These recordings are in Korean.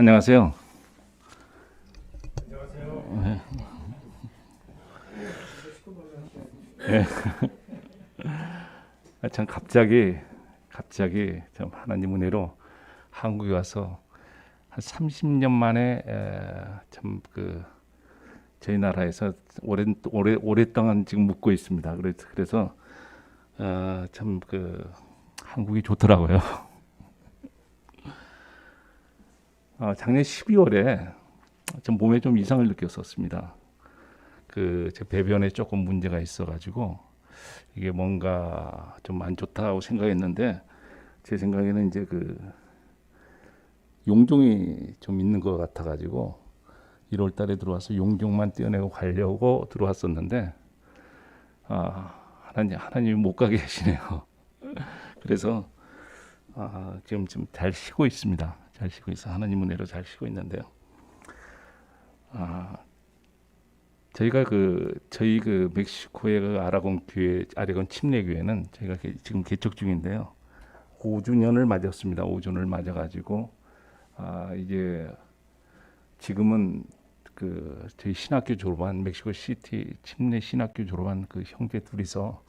안녕하세요. 안녕하세요. 네. 참 갑자기 참 하나님 은혜로 한국에 와서 한 30년 만에 참 그 저희 나라에서 오랫동안 지금 묵고 있습니다. 그래서 참 그 한국이 좋더라고요. 작년 12월에 좀 몸에 좀 이상을 느꼈었습니다. 그 제 배변에 조금 문제가 있어가지고 이게 뭔가 좀 안 좋다고 생각했는데 제 생각에는 이제 그 용종이 좀 있는 것 같아가지고 1월 달에 들어와서 용종만 떼어내고 가려고 들어왔었는데 하나님이 못 가게 하시네요. 그래서 지금 좀 잘 쉬고 있습니다. 잘 쉬고 있어. 하나님 은혜로 잘 쉬고 있는데요. 저희가 저희 멕시코의 아라곤 교회, 아라곤 침례 교회는 저희가 지금 개척 중인데요. 5주년을 맞았습니다. 5주년을 맞아가지고 이제 지금은 저희 신학교 졸업한 멕시코 시티 침례 신학교 졸업한 그 형제 둘이서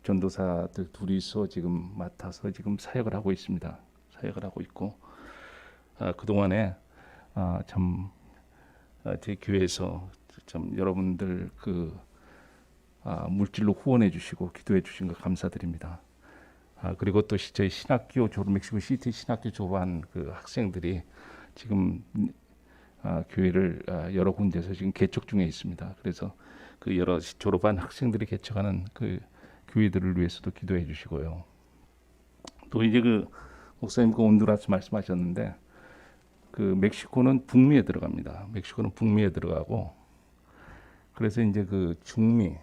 전도사들 둘이서 지금 맡아서 지금 사역을 하고 있습니다. 사역을 하고 있고 그 동안에 참 제 교회에서 참 여러분들 물질로 후원해 주시고 기도해 주신 거 감사드립니다. 그리고 또 저희 신학교 멕시코 시티 신학교 졸업한 그 학생들이 지금 교회를 여러 군데서 지금 개척 중에 있습니다. 그래서 그 여러 졸업한 학생들이 개척하는 그 교회들을 위해서도 기도해 주시고요. 또 이제 목사님 온두라스 말씀하셨는데 멕시코는 북미에 들어갑니다. 멕시코는 북미에 들어가고 그래서 이제 중미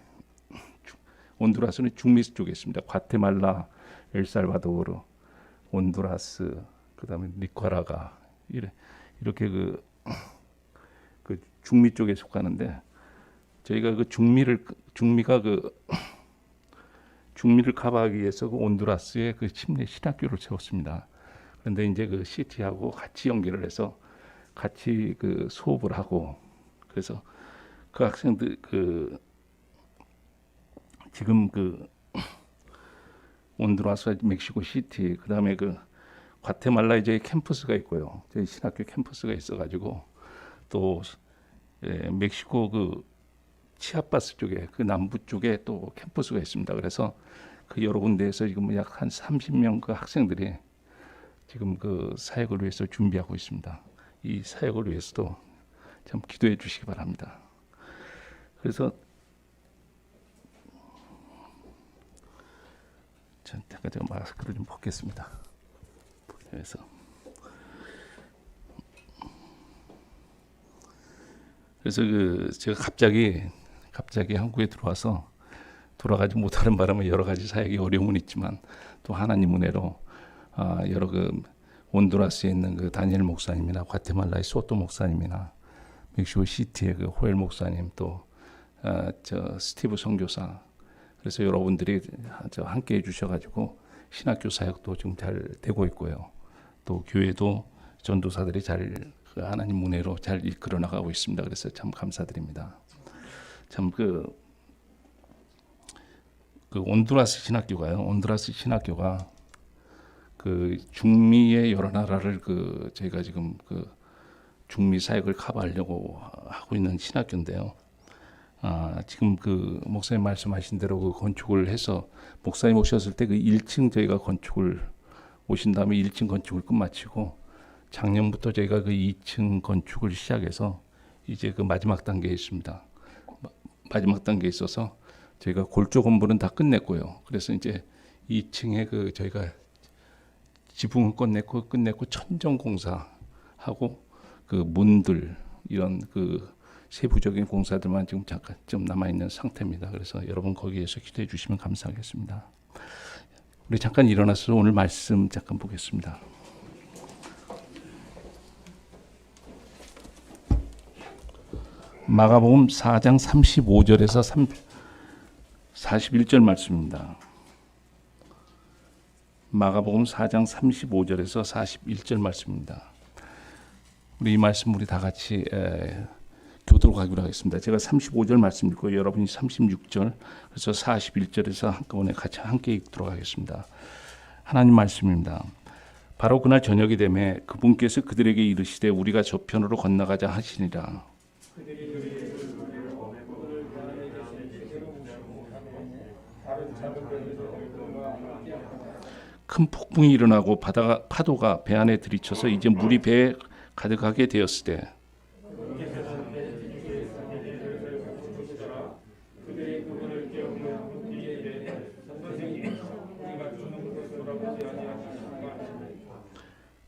온두라스는 중미 쪽에 있습니다. 과테말라, 엘살바도르, 온두라스, 그다음에 니카라과 이렇게 중미 쪽에 속하는데 저희가 중미를 커버하기 위해서 온두라스에 침례 신학교를 세웠습니다. 그런데 이제 시티하고 같이 연결을 해서 같이 수업을 하고 그래서 그 학생들 지금 온두라스 멕시코 시티 그다음에 과테말라에 저희 캠퍼스가 있고요. 저희 신학교 캠퍼스가 있어가지고 또 멕시코 치아파스 쪽에 남부 쪽에 또 캠퍼스가 있습니다. 그래서 여러 군데에서 지금 약 한 30명 학생들이 지금 사역을 위해서 준비하고 있습니다. 이 사역을 위해서도 참 기도해 주시기 바랍니다. 그래서 제가 마스크를 좀 벗겠습니다. 그래서 제가 갑자기 한국에 들어와서 돌아가지 못하는 바람에 여러 가지 사역이 어려움은 있지만 또 하나님 은혜로 여러 온두라스에 있는 다니엘 목사님이나 과테말라의 소토 목사님이나 멕시코 시티의 호엘 목사님 또 스티브 선교사 그래서 여러분들이 함께 해주셔가지고 신학교 사역도 지금 잘 되고 있고요. 또 교회도 전도사들이 잘 하나님 은혜로 잘 이끌어 나가고 있습니다. 그래서 참 감사드립니다. 참 온두라스 신학교가 중미의 여러 나라를 저희가 지금 중미 사역을 커버하려고 하고 있는 신학교인데요. 지금 목사님 말씀하신 대로 건축을 해서 목사님 오셨을 때 1층 저희가 건축을 오신 다음에 1층 건축을 끝마치고 작년부터 저희가 2층 건축을 시작해서 이제 마지막 단계에 있습니다. 마지막 단계에 있어서 저희가 골조 건물은 다 끝냈고요. 그래서 이제 2층에 저희가 지붕은 끝냈고 천정 공사하고 문들 이런 세부적인 공사들만 지금 잠깐 좀 남아 있는 상태입니다. 그래서 여러분 거기에서 기도해 주시면 감사하겠습니다. 우리 잠깐 일어나서 오늘 말씀 잠깐 보겠습니다. 마가복음 4장 35절에서 41절 말씀입니다. 마가복음 4장 35절에서 41절 말씀입니다. 우리 이 말씀 우리 다 같이 교도로 가기로 하겠습니다. 제가 35절 말씀 읽고 여러분이 36절, 그래서 41절에서 한꺼번에 같이 함께 읽도록 하겠습니다. 하나님 말씀입니다. 바로 그날 저녁이 되매 그분께서 그들에게 이르시되 우리가 저편으로 건너가자 하시니라. 큰 폭풍이 일어나고 파도가 배 안에 들이쳐서 이제 물이 배에 가득하게 되었을 때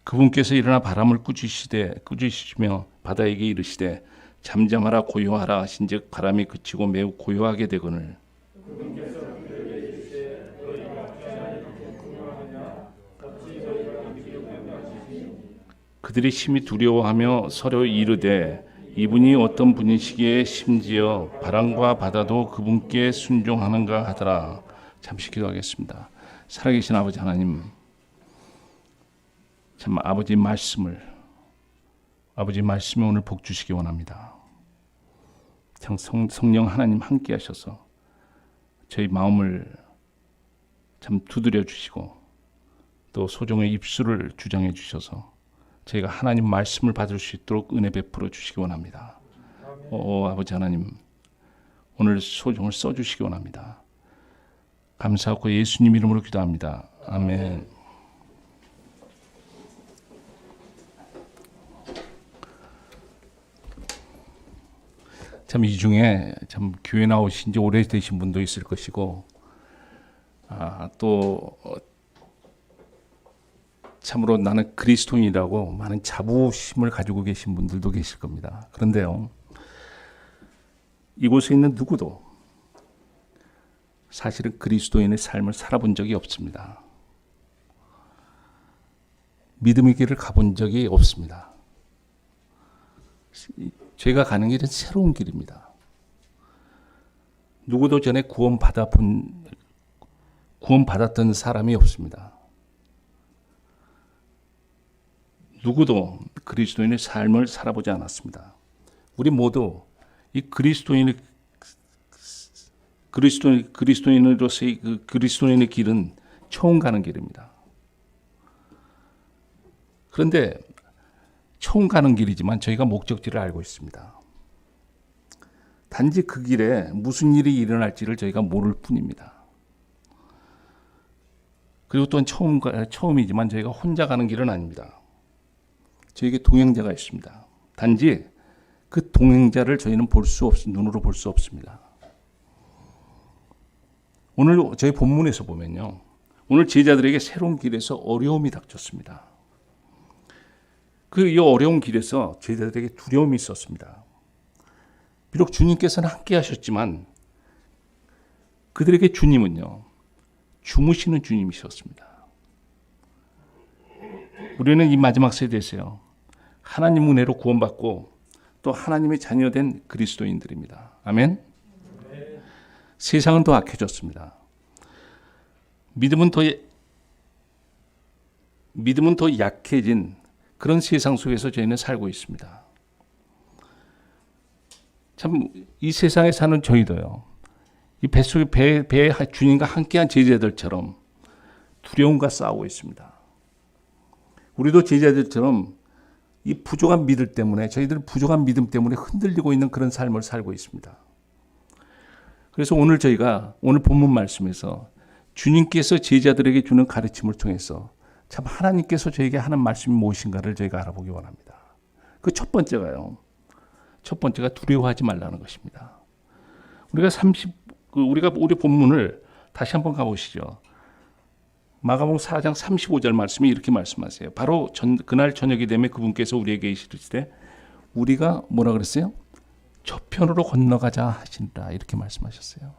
그분께서 일어나 바람을 꾸짖으시며 바다에게 이르시되 잠잠하라 고요하라 하신즉 바람이 그치고 매우 고요하게 되거늘 그들이 심히 두려워하며 서로 이르되 이분이 어떤 분이시기에 심지어 바람과 바다도 그분께 순종하는가 하더라. 잠시 기도하겠습니다. 살아계신 아버지 하나님, 참 아버지 말씀에 오늘 복 주시기 원합니다. 참 성령 하나님 함께 하셔서 저희 마음을 참 두드려 주시고 또 소정의 입술을 주장해 주셔서 저희가 하나님 말씀을 받을 수 있도록 은혜 베풀어 주시기 원합니다. 아버지 하나님, 오늘 소정을 써주시기 원합니다. 감사하고 예수님 이름으로 기도합니다. 아멘. 참 이 중에 참 교회 나오신 지 오래되신 분도 있을 것이고 또 참으로 나는 그리스도인이라고 많은 자부심을 가지고 계신 분들도 계실 겁니다. 그런데요, 이곳에 있는 누구도 사실은 그리스도인의 삶을 살아본 적이 없습니다. 믿음의 길을 가본 적이 없습니다. 저희가 가는 길은 새로운 길입니다. 누구도 전에 구원받았던 사람이 없습니다. 누구도 그리스도인의 삶을 살아보지 않았습니다. 우리 모두 이 그리스도인으로서의 그 그리스도인의 길은 처음 가는 길입니다. 그런데 처음 가는 길이지만 저희가 목적지를 알고 있습니다. 단지 그 길에 무슨 일이 일어날지를 저희가 모를 뿐입니다. 그리고 또한 처음이지만 저희가 혼자 가는 길은 아닙니다. 저에게 동행자가 있습니다. 단지 그 동행자를 저희는 눈으로 볼 수 없습니다. 오늘 저희 본문에서 보면요, 오늘 제자들에게 새로운 길에서 어려움이 닥쳤습니다. 이 어려운 길에서 제자들에게 두려움이 있었습니다. 비록 주님께서는 함께 하셨지만 그들에게 주님은요, 주무시는 주님이셨습니다. 우리는 이 마지막 세대에서요, 하나님 은혜로 구원받고 또 하나님의 자녀된 그리스도인들입니다. 아멘. 세상은 더 악해졌습니다. 믿음은 더 약해진 그런 세상 속에서 저희는 살고 있습니다. 참 이 세상에 사는 저희도요, 이 뱃속에 배에 주님과 함께한 제자들처럼 두려움과 싸우고 있습니다. 우리도 제자들처럼 이 부족한 믿음 때문에, 저희들은 부족한 믿음 때문에 흔들리고 있는 그런 삶을 살고 있습니다. 그래서 저희가 오늘 본문 말씀에서 주님께서 제자들에게 주는 가르침을 통해서 참 하나님께서 저에게 하는 말씀이 무엇인가를 저희가 알아보기 원합니다. 그 첫 번째가 두려워하지 말라는 것입니다. 우리가 우리 본문을 다시 한번 가보시죠. 마가복음 4장 35절 말씀이 이렇게 말씀하세요. 바로 그날 저녁이 되면 그분께서 우리에게 이르시되 우리가 뭐라 그랬어요? 저편으로 건너가자 하신다, 이렇게 말씀하셨어요.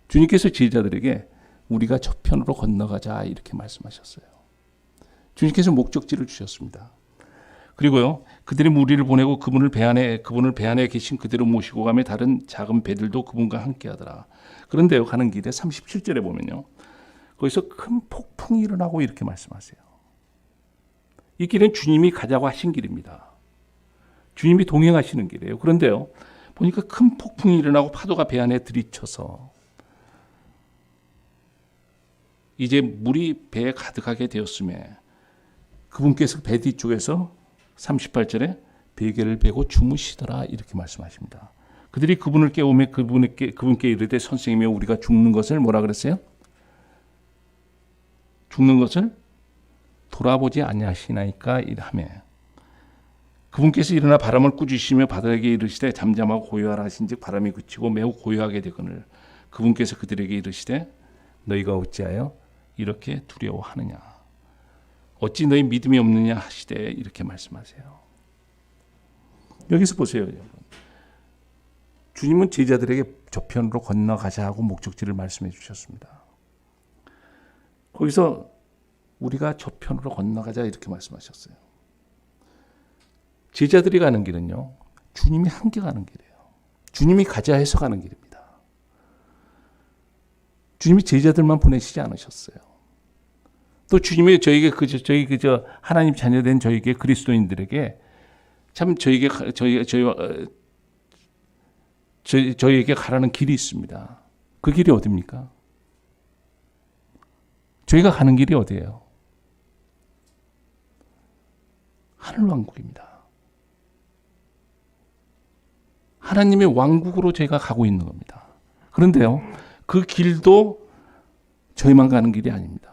주님께서 제자들에게 우리가 저편으로 건너가자 이렇게 말씀하셨어요. 주님께서 목적지를 주셨습니다. 그리고요, 그들이 무리를 보내고 그분을 배 안에 계신 그대로 모시고 가며 다른 작은 배들도 그분과 함께하더라. 그런데요, 가는 길에 37절에 보면요, 거기서 큰 폭풍이 일어나고 이렇게 말씀하세요. 이 길은 주님이 가자고 하신 길입니다. 주님이 동행하시는 길이에요. 그런데요, 보니까 큰 폭풍이 일어나고 파도가 배 안에 들이쳐서 이제 물이 배에 가득하게 되었음에 그분께서 배 뒤쪽에서 38절에 베개를 베고 주무시더라 이렇게 말씀하십니다. 그들이 그분을 깨우며 그분께 이르되 선생님이여 우리가 죽는 것을 뭐라 그랬어요? 죽는 것을 돌아보지 아니하시나이까 이라며 그분께서 일어나 바람을 꾸짖으시며 바다에게 이르시되 잠잠하고 고요하라 하신즉 바람이 그치고 매우 고요하게 되거늘 그분께서 그들에게 이르시되 너희가 어찌하여 이렇게 두려워하느냐 어찌 너희 믿음이 없느냐 하시되 이렇게 말씀하세요. 여기서 보세요. 여러분. 주님은 제자들에게 저편으로 건너가자 하고 목적지를 말씀해 주셨습니다. 거기서 우리가 저편으로 건너가자 이렇게 말씀하셨어요. 제자들이 가는 길은요, 주님이 함께 가는 길이에요. 주님이 가자 해서 가는 길입니다. 주님이 제자들만 보내시지 않으셨어요. 또 주님이 저희 하나님 자녀된 저에게 그리스도인들에게 참 저희에게 가라는 길이 있습니다. 그 길이 어디입니까? 저희가 가는 길이 어디예요? 하늘왕국입니다. 하나님의 왕국으로 저희가 가고 있는 겁니다. 그런데요, 그 길도 저희만 가는 길이 아닙니다.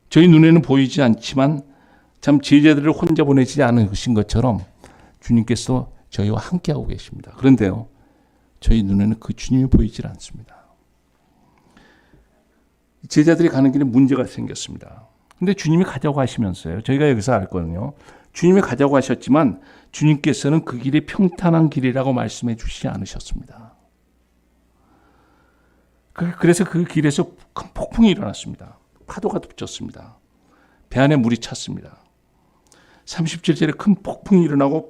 저희 눈에는 보이지 않지만 참 제자들을 혼자 보내지 않으신 것처럼 주님께서 저희와 함께하고 계십니다. 그런데요, 저희 눈에는 그 주님이 보이질 않습니다. 제자들이 가는 길에 문제가 생겼습니다. 근데 주님이 가자고 하시면서요, 저희가 여기서 알 거는요, 주님이 가자고 하셨지만 주님께서는 그 길이 평탄한 길이라고 말씀해 주시지 않으셨습니다. 그래서 그 길에서 큰 폭풍이 일어났습니다. 파도가 붙었습니다. 배 안에 물이 찼습니다. 37절에 큰 폭풍이 일어나고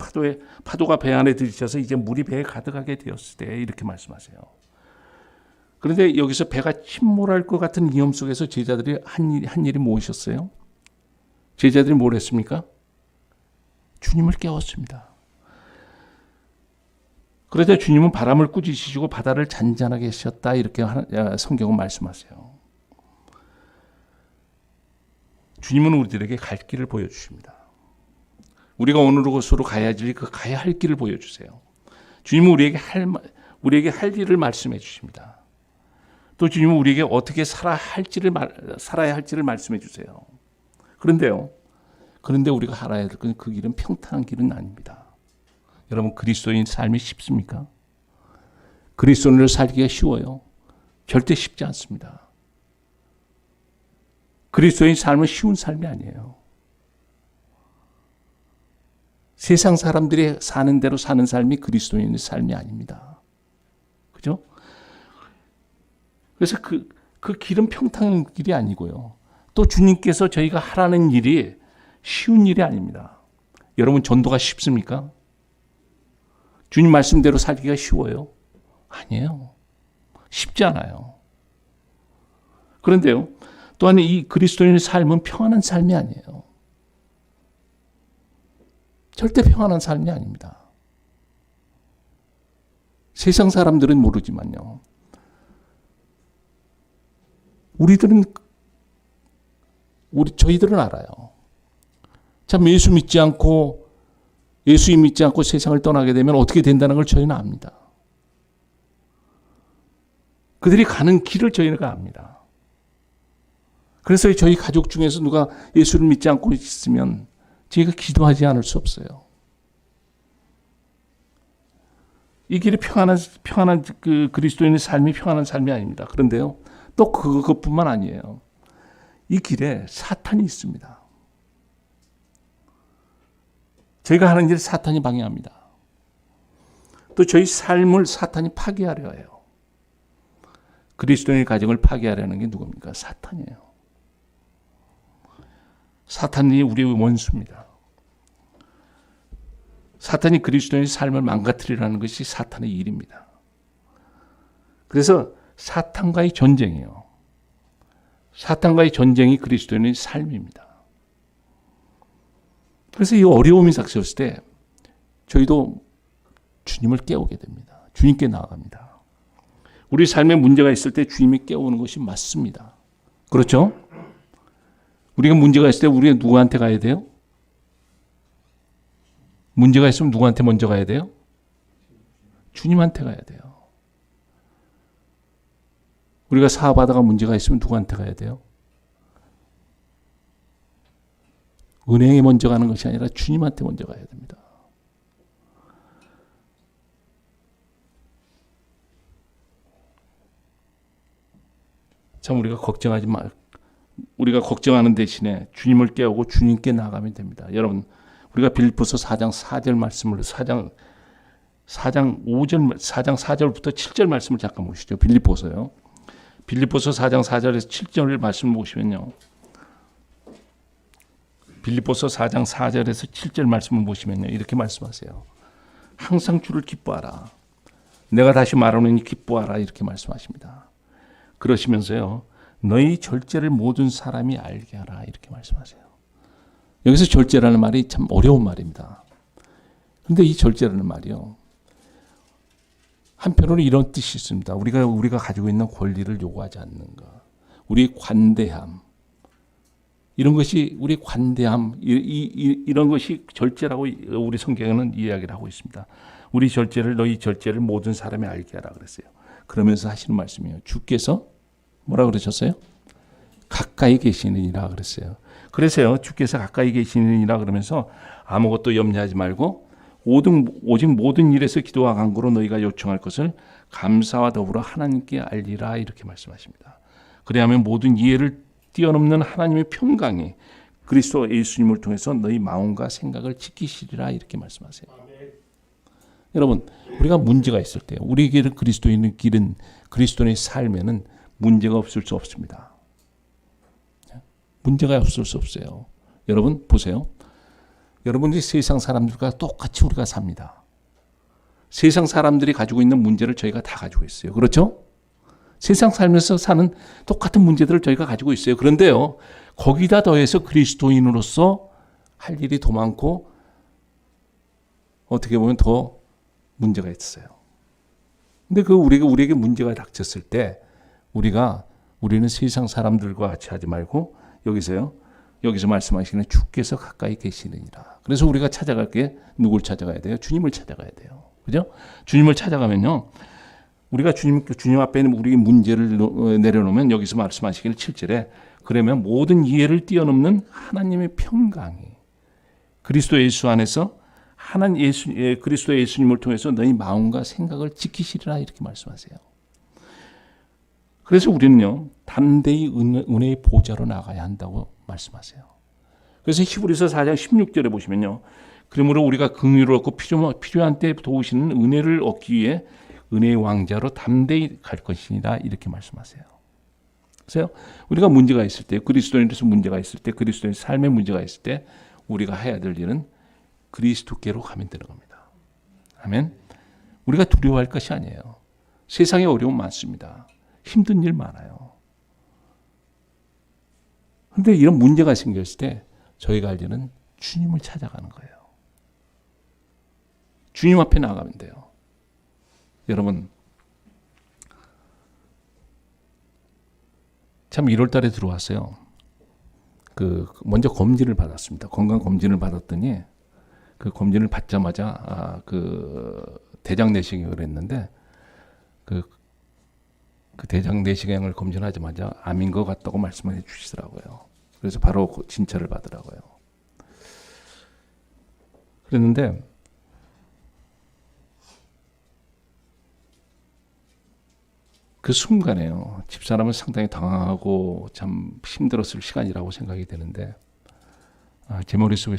파도가 배 안에 들이쳐서 이제 물이 배에 가득하게 되었을 때 이렇게 말씀하세요. 그런데 여기서 배가 침몰할 것 같은 위험 속에서 제자들이 한 일이 무엇이었어요? 제자들이 뭘 했습니까? 주님을 깨웠습니다. 그러자 주님은 바람을 꾸짖으시고 바다를 잔잔하게 하셨다 이렇게 성경은 말씀하세요. 주님은 우리들에게 갈 길을 보여주십니다. 우리가 어느 곳으로 가야지 그 가야 할 길을 보여주세요. 주님은 우리에게 할 일을 말씀해 주십니다. 또 주님은 우리에게 어떻게 살아야 할지를 말씀해 주세요. 그런데 우리가 알아야 될 건 그 길은 평탄한 길은 아닙니다. 여러분, 그리스도인 삶이 쉽습니까? 그리스도인으로 살기가 쉬워요? 절대 쉽지 않습니다. 그리스도인 삶은 쉬운 삶이 아니에요. 세상 사람들이 사는 대로 사는 삶이 그리스도인의 삶이 아닙니다. 그죠? 그래서 그 길은 평탄한 길이 아니고요. 또 주님께서 저희가 하라는 일이 쉬운 일이 아닙니다. 여러분, 전도가 쉽습니까? 주님 말씀대로 살기가 쉬워요? 아니에요. 쉽지 않아요. 그런데요, 또한 이 그리스도인의 삶은 평안한 삶이 아니에요. 절대 평안한 삶이 아닙니다. 세상 사람들은 모르지만요, 저희들은 알아요. 참 예수 믿지 않고 세상을 떠나게 되면 어떻게 된다는 걸 저희는 압니다. 그들이 가는 길을 저희가 압니다. 그래서 저희 가족 중에서 누가 예수를 믿지 않고 있으면 저희가 기도하지 않을 수 없어요. 이 길이 평안한 그 그리스도인의 삶이 평안한 삶이 아닙니다. 그런데요, 또 그것뿐만 아니에요. 이 길에 사탄이 있습니다. 저희가 하는 일을 사탄이 방해합니다. 또 저희 삶을 사탄이 파괴하려 해요. 그리스도인의 가정을 파괴하려는 게 누굽니까? 사탄이에요. 사탄이 우리의 원수입니다. 사탄이 그리스도인의 삶을 망가뜨리라는 것이 사탄의 일입니다. 그래서 사탄과의 전쟁이에요. 사탄과의 전쟁이 그리스도인의 삶입니다. 그래서 이 어려움이 닥쳤을 때 저희도 주님을 깨우게 됩니다. 주님께 나아갑니다. 우리 삶에 문제가 있을 때 주님이 깨우는 것이 맞습니다. 그렇죠? 우리가 문제가 있을 때 우리가 누구한테 가야 돼요? 문제가 있으면 누구한테 먼저 가야 돼요? 주님한테 가야 돼요. 우리가 사업하다가 문제가 있으면 누구한테 가야 돼요? 은행에 먼저 가는 것이 아니라 주님한테 먼저 가야 됩니다. 참 우리가 걱정하지 말. 우리가 걱정하는 대신에 주님을 깨우고 주님께 나아가면 됩니다. 여러분, 우리가 빌립보서 4장 4절 말씀을 4장 4절부터 7절 말씀을 잠깐 보시죠. 빌립보서 4장 4절에서 7절 말씀을 보시면요. 빌립보서 4장 4절에서 7절 말씀을 보시면요. 이렇게 말씀하세요. 항상 주를 기뻐하라. 내가 다시 말하노니 기뻐하라. 이렇게 말씀하십니다. 그러시면서요. 너희 절제를 모든 사람이 알게 하라. 이렇게 말씀하세요. 여기서 절제라는 말이 참 어려운 말입니다. 그런데 이 절제라는 말이요. 한편으로 이런 뜻이 있습니다. 우리가 가지고 있는 권리를 요구하지 않는 것. 우리 관대함. 이런 것이 우리 관대함. 이런 것이 절제라고 우리 성경에는 이야기를 하고 있습니다. 너희 절제를 모든 사람이 알게 하라 그랬어요. 그러면서 하시는 말씀이에요. 주께서 뭐라 그러셨어요? 가까이 계시느니라 그랬어요. 그래서요. 주께서 가까이 계시느니라 그러면서 아무것도 염려하지 말고 오직 모든 일에서 기도와 간구로 너희가 요청할 것을 감사와 더불어 하나님께 알리라 이렇게 말씀하십니다. 그래야면 모든 이해를 뛰어넘는 하나님의 평강이 그리스도 예수님을 통해서 너희 마음과 생각을 지키시리라 이렇게 말씀하세요. 아멘. 여러분, 우리가 문제가 있을 때 우리에게 그리스도인의 길은 그리스도인의 삶에는 문제가 없을 수 없습니다. 문제가 없을 수 없어요. 여러분 보세요. 여러분들이 세상 사람들과 똑같이 우리가 삽니다. 세상 사람들이 가지고 있는 문제를 저희가 다 가지고 있어요. 그렇죠? 세상 살면서 사는 똑같은 문제들을 저희가 가지고 있어요. 그런데요. 거기다 더해서 그리스도인으로서 할 일이 더 많고 어떻게 보면 더 문제가 있어요. 근데 우리에게 문제가 닥쳤을 때 우리는 세상 사람들과 같이 하지 말고 여기서 말씀하시는 주께서 가까이 계시느니라. 그래서 우리가 찾아갈 게 누굴 찾아가야 돼요? 주님을 찾아가야 돼요. 그죠? 주님을 찾아가면요. 우리가 주님 앞에 있는 우리의 문제를 내려놓으면 여기서 말씀하시기를 7절에 그러면 모든 이해를 뛰어넘는 하나님의 평강이 그리스도 예수 안에서 그리스도 예수님을 통해서 너희 마음과 생각을 지키시리라 이렇게 말씀하세요. 그래서 우리는요. 담대히 은혜의 보좌로 나가야 한다고 말씀하세요. 그래서 히브리서 4장 16절에 보시면요. 그러므로 우리가 긍휼을 얻고 필요한 때 도우시는 은혜를 얻기 위해 은혜의 왕자로 담대히 갈 것이니라 이렇게 말씀하세요. 그래서 우리가 문제가 있을 때 그리스도인으로서 문제가 있을 때 그리스도인 삶의 문제가 있을 때 우리가 해야 될 일은 그리스도께로 가면 되는 겁니다. 아멘. 우리가 두려워할 것이 아니에요. 세상에 어려움 많습니다. 힘든 일 많아요. 그런데 이런 문제가 생겼을 때 저희가 할 일은 주님을 찾아가는 거예요. 주님 앞에 나가면 돼요. 여러분 참 1월 달에 들어왔어요. 먼저 검진을 받았습니다. 건강 검진을 받았더니 그 검진을 받자마자 대장 내시경을 했는데 그 대장 내시경을 검진하자마자 암인 것 같다고 말씀을 해주시더라고요. 그래서 바로 진찰을 받으라고요. 그랬는데 그 순간에요. 집사람은 상당히 당황하고 참 힘들었을 시간이라고 생각이 되는데 제 머릿속에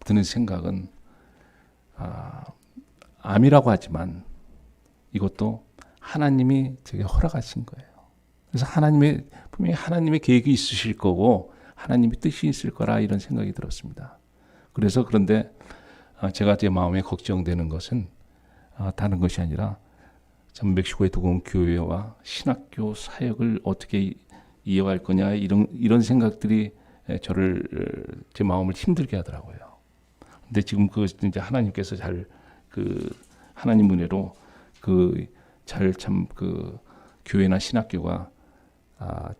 드는 생각은 암이라고 하지만 이것도 하나님이 제게 허락하신 거예요. 그래서 분명히 하나님의 계획이 있으실 거고 하나님의 뜻이 있을 거라 이런 생각이 들었습니다. 그런데 제가 제 마음에 걱정되는 것은 다른 것이 아니라 참 멕시코의 두꺼운 교회와 신학교 사역을 어떻게 이어갈 거냐 이런 생각들이 제 마음을 힘들게 하더라고요. 근데 지금 그 이제 하나님께서 잘 그 하나님 은혜로 그 잘 참 그 교회나 신학교가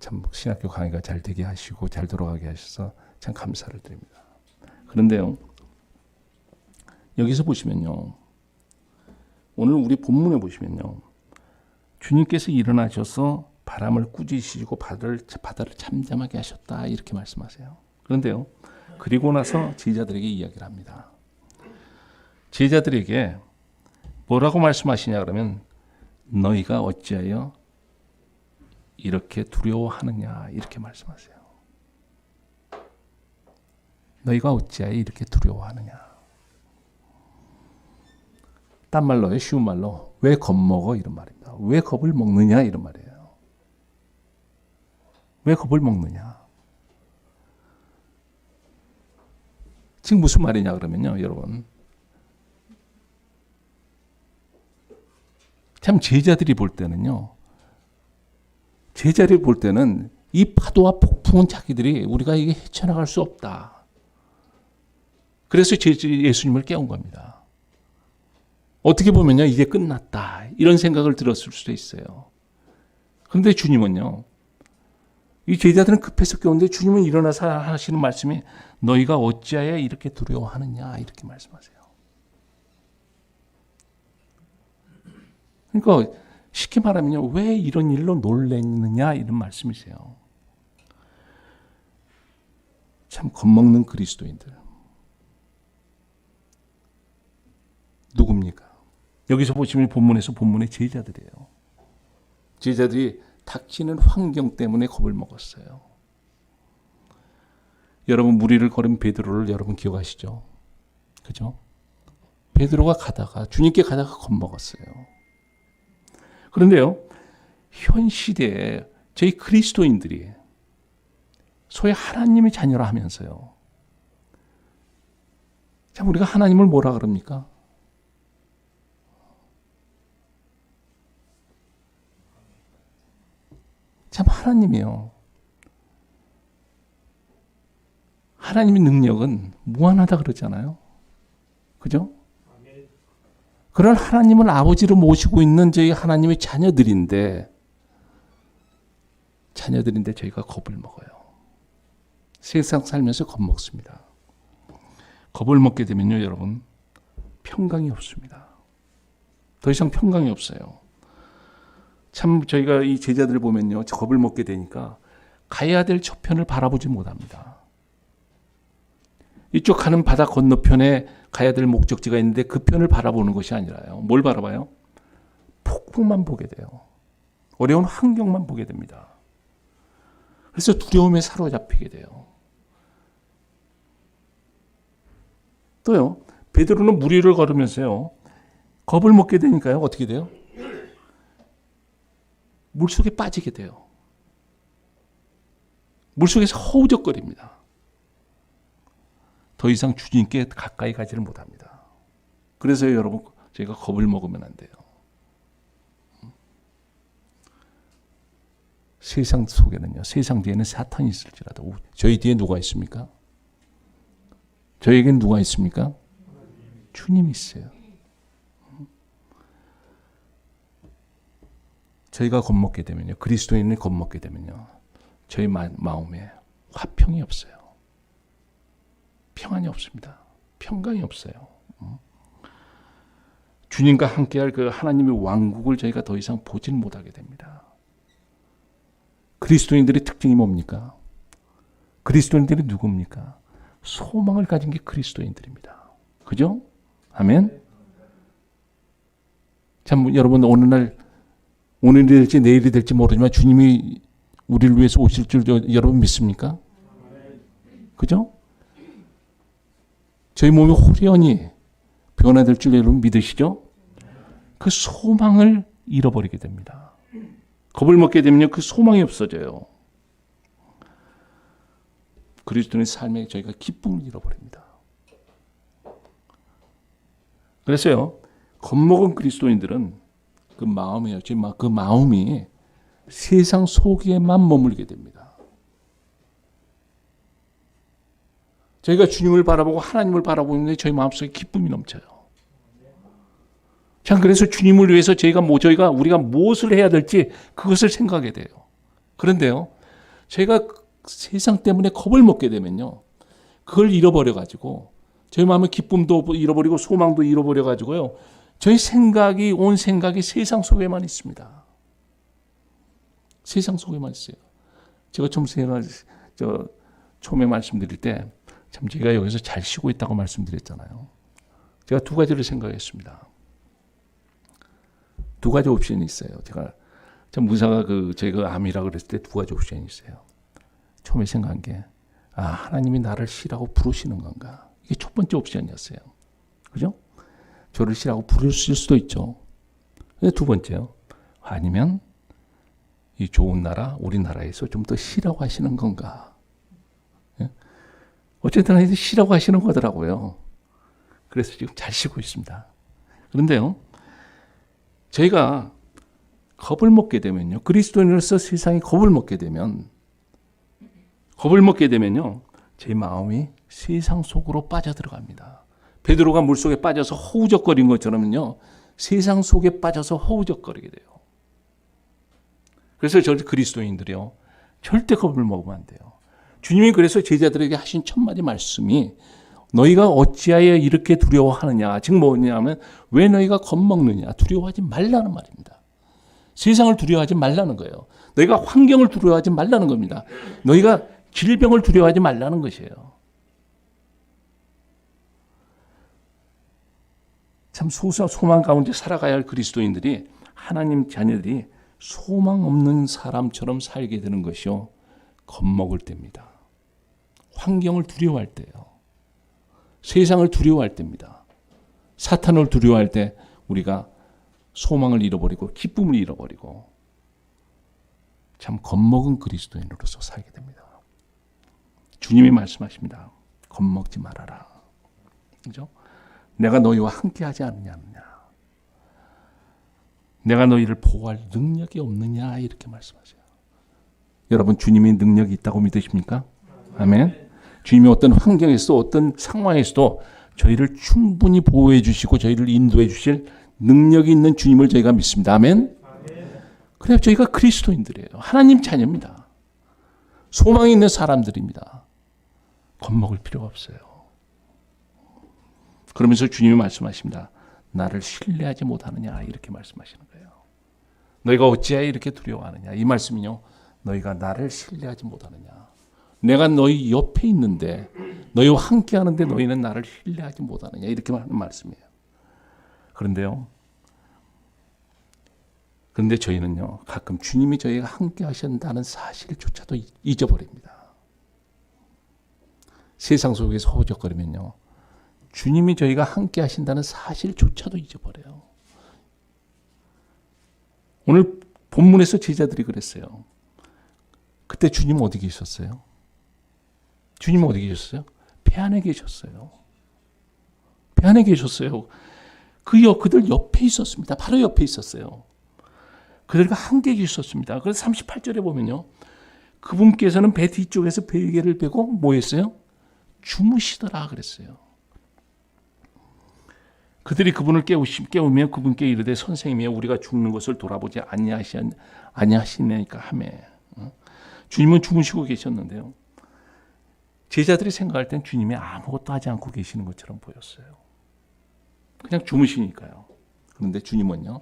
참 신학교 강의가 잘 되게 하시고 잘 돌아가게 하셔서 참 감사를 드립니다. 그런데요, 여기서 보시면요, 오늘 우리 본문에 보시면요, 주님께서 일어나셔서 바람을 꾸짖으시고 바다를 잠잠하게 하셨다 이렇게 말씀하세요. 그런데요, 그리고 나서 제자들에게 이야기를 합니다. 제자들에게 뭐라고 말씀하시냐 그러면 너희가 어찌하여 이렇게 두려워하느냐 이렇게 말씀하세요. 너희가 어찌하여 이렇게 두려워하느냐. 딴 말로요, 쉬운 말로 왜 겁먹어 이런 말입니다. 왜 겁을 먹느냐 이런 말이에요. 왜 겁을 먹느냐. 지금 무슨 말이냐 그러면요, 여러분, 참 제자들이 볼 때는요, 제자들이 볼 때는 이 파도와 폭풍은 자기들이 우리가 이게 헤쳐나갈 수 없다. 그래서 예수님을 깨운 겁니다. 어떻게 보면요, 이제 끝났다 이런 생각을 들었을 수도 있어요. 그런데 주님은요, 이 제자들은 급해서 깨우는데 주님은 일어나서 하시는 말씀이 너희가 어찌하여 이렇게 두려워하느냐 이렇게 말씀하세요. 그러니까 쉽게 말하면요, 왜 이런 일로 놀랐느냐 이런 말씀이세요. 참 겁먹는 그리스도인들 누굽니까? 여기서 보시면 본문의 제자들이에요. 제자들이 닥치는 환경 때문에 겁을 먹었어요. 여러분, 무리를 걸은 베드로를 여러분 기억하시죠? 그죠? 베드로가 가다가 주님께 가다가 겁먹었어요. 그런데요, 현 시대에 저희 그리스도인들이 소위 하나님의 자녀라 하면서요, 참 우리가 하나님을 뭐라 그럽니까? 참 하나님이요, 하나님의 능력은 무한하다 그러잖아요. 그죠? 그런 하나님을 아버지로 모시고 있는 저희 하나님의 자녀들인데 저희가 겁을 먹어요. 세상 살면서 겁먹습니다. 겁을 먹게 되면요, 여러분, 평강이 없습니다. 더 이상 평강이 없어요. 참 저희가 이 제자들 보면요, 겁을 먹게 되니까 가야 될 저편을 바라보지 못합니다. 이쪽 가는 바다 건너편에 가야 될 목적지가 있는데 그 편을 바라보는 것이 아니라요, 뭘 바라봐요? 폭풍만 보게 돼요. 어려운 환경만 보게 됩니다. 그래서 두려움에 사로잡히게 돼요. 또요, 베드로는 무리를 걸으면서요, 겁을 먹게 되니까요, 어떻게 돼요? 물속에 빠지게 돼요. 물속에서 허우적거립니다. 더 이상 주님께 가까이 가지를 못합니다. 그래서 여러분, 저희가 겁을 먹으면 안 돼요. 세상 속에는요, 세상 뒤에는 사탄이 있을지라도 저희 뒤에 누가 있습니까? 저에겐 누가 있습니까? 주님이 있어요. 저희가 겁먹게 되면요, 그리스도인이 겁먹게 되면요, 저희 마음에 화평이 없어요. 평안이 없습니다. 평강이 없어요. 주님과 함께할 그 하나님의 왕국을 저희가 더 이상 보지는 못하게 됩니다. 그리스도인들의 특징이 뭡니까? 그리스도인들이 누굽니까? 소망을 가진 게 그리스도인들입니다. 그죠? 아멘. 참 여러분, 오늘이 될지 내일이 될지 모르지만 주님이 우리를 위해서 오실 줄 여러분 믿습니까? 그죠? 저희 몸이 호련히 변화될 줄 여러분 믿으시죠? 그 소망을 잃어버리게 됩니다. 겁을 먹게 되면 그 소망이 없어져요. 그리스도인의 삶에 저희가 기쁨을 잃어버립니다. 그래서요, 겁먹은 그리스도인들은 그 마음이에요. 지금 그 마음이 세상 속에만 머물게 됩니다. 저희가 주님을 바라보고 하나님을 바라보는데 저희 마음속에 기쁨이 넘쳐요. 자, 그래서 주님을 위해서 우리가 무엇을 해야 될지 그것을 생각하게 돼요. 그런데요, 저희가 세상 때문에 겁을 먹게 되면요, 그걸 잃어버려가지고 저희 마음의 기쁨도 잃어버리고 소망도 잃어버려가지고요, 저희 온 생각이 세상 속에만 있습니다. 세상 속에만 있어요. 제가 처음에 말씀드릴 때 참 제가 여기서 잘 쉬고 있다고 말씀드렸잖아요. 제가 두 가지를 생각했습니다. 두 가지 옵션이 있어요. 참 무사가 제가 암이라고 그랬을 때 두 가지 옵션이 있어요. 처음에 생각한 게, 하나님이 나를 쉬라고 부르시는 건가? 이게 첫 번째 옵션이었어요. 그죠? 저를 쉬라고 부르실 수도 있죠. 근데 두 번째요. 아니면 이 좋은 나라, 우리나라에서 좀 더 쉬라고 하시는 건가? 예? 어쨌든 쉬라고 하시는 거더라고요. 그래서 지금 잘 쉬고 있습니다. 그런데요, 저희가 겁을 먹게 되면요, 그리스도인으로서 세상에 겁을 먹게 되면요, 제 마음이 세상 속으로 빠져들어갑니다. 베드로가 물속에 빠져서 허우적거린 것처럼요, 세상 속에 빠져서 허우적거리게 돼요. 그래서 저 그리스도인들이요, 절대 겁을 먹으면 안 돼요. 주님이 그래서 제자들에게 하신 첫 마디 말씀이, 너희가 어찌하여 이렇게 두려워하느냐, 즉 뭐냐면 왜 너희가 겁먹느냐, 두려워하지 말라는 말입니다. 세상을 두려워하지 말라는 거예요. 너희가 환경을 두려워하지 말라는 겁니다. 너희가 질병을 두려워하지 말라는 것이에요. 참 소망 가운데 살아가야 할 그리스도인들이, 하나님 자녀들이 소망 없는 사람처럼 살게 되는 것이요, 겁먹을 때입니다. 환경을 두려워할 때요, 세상을 두려워할 때입니다. 사탄을 두려워할 때 우리가 소망을 잃어버리고 기쁨을 잃어버리고 참 겁먹은 그리스도인으로서 살게 됩니다. 주님이 말씀하십니다. 겁먹지 말아라. 그죠? 내가 너희와 함께하지 않느냐. 내가 너희를 보호할 능력이 없느냐, 이렇게 말씀하세요. 여러분, 주님이 능력이 있다고 믿으십니까? 아멘. 주님이 어떤 환경에서도 어떤 상황에서도 저희를 충분히 보호해 주시고 저희를 인도해 주실 능력이 있는 주님을 저희가 믿습니다. 아멘. 그래서 저희가 그리스도인들이에요. 하나님 자녀입니다. 소망이 있는 사람들입니다. 겁먹을 필요가 없어요. 그러면서 주님이 말씀하십니다. 나를 신뢰하지 못하느냐, 이렇게 말씀하시는 거예요. 너희가 어찌하여 이렇게 두려워하느냐. 이 말씀은요, 너희가 나를 신뢰하지 못하느냐. 내가 너희 옆에 있는데, 너희와 함께 하는데 너희는 나를 신뢰하지 못하느냐, 이렇게 하는 말씀이에요. 그런데 저희는요, 가끔 주님이 저희가 함께 하신다는 사실조차도 잊어버립니다. 세상 속에서 허우적거리면요, 주님이 저희가 함께 하신다는 사실조차도 잊어버려요. 오늘 본문에서 제자들이 그랬어요. 그때 주님 어디 계셨어요? 주님 어디 계셨어요? 배 안에 계셨어요. 배 안에 계셨어요. 그들 옆에 있었습니다. 바로 옆에 있었어요. 그들과 함께 계셨습니다. 그래서 38절에 보면요, 그분께서는 배 뒤쪽에서 베개를 베고 뭐 했어요? 주무시더라 그랬어요. 그들이 그분을 깨우며 그분께 이르되, 선생님이여, 우리가 죽는 것을 돌아보지 아니하시니까 하며. 주님은 주무시고 계셨는데요, 제자들이 생각할 땐 주님이 아무것도 하지 않고 계시는 것처럼 보였어요. 그냥 주무시니까요. 그런데 주님은요,